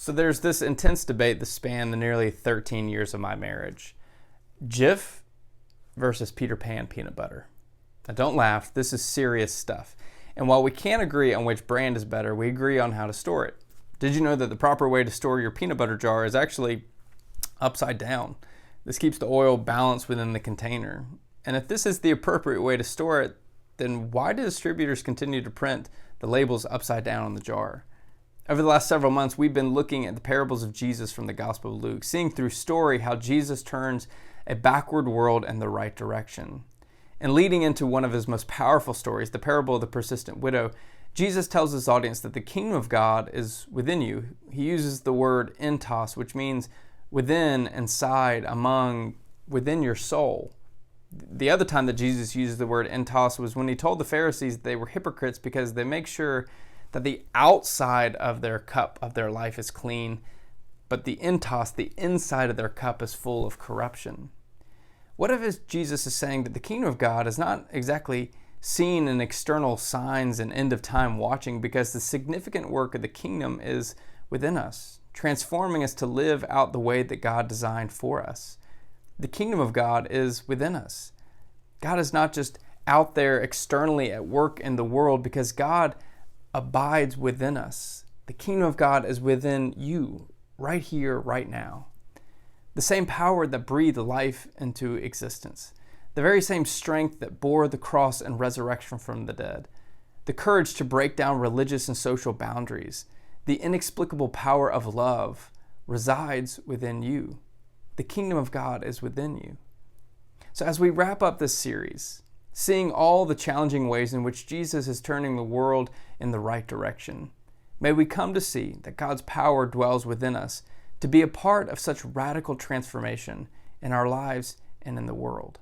So there's this intense debate that spanned the nearly 13 years of my marriage. Jif versus Peter Pan peanut butter. Now don't laugh, this is serious stuff. And while we can't agree on which brand is better, we agree on how to store it. Did you know that the proper way to store your peanut butter jar is actually upside down? This keeps the oil balanced within the container. And if this is the appropriate way to store it, then why do distributors continue to print the labels upside down on the jar? Over the last several months, we've been looking at the parables of Jesus from the Gospel of Luke, seeing through story how Jesus turns a backward world in the right direction. And leading into one of his most powerful stories, the parable of the persistent widow, Jesus tells his audience that the kingdom of God is within you. He uses the word entos, which means within, inside, among, within your soul. The other time that Jesus uses the word entos was when he told the Pharisees they were hypocrites because they make sure that the outside of their cup of their life is clean, but the entos, the inside of their cup, is full of corruption. What if Jesus is saying that the kingdom of God is not exactly seen in external signs and end of time watching, because the significant work of the kingdom is within us, transforming us to live out the way that God designed for us. The kingdom of God is within us. God is not just out there externally at work in the world, because God abides within us. The kingdom of God is within you, right here, right now. The same power that breathed life into existence. The very same strength that bore the cross and resurrection from the dead. The courage to break down religious and social boundaries. The inexplicable power of love resides within you. The kingdom of God is within you. So as we wrap up this series, seeing all the challenging ways in which Jesus is turning the world in the right direction, may we come to see that God's power dwells within us to be a part of such radical transformation in our lives and in the world.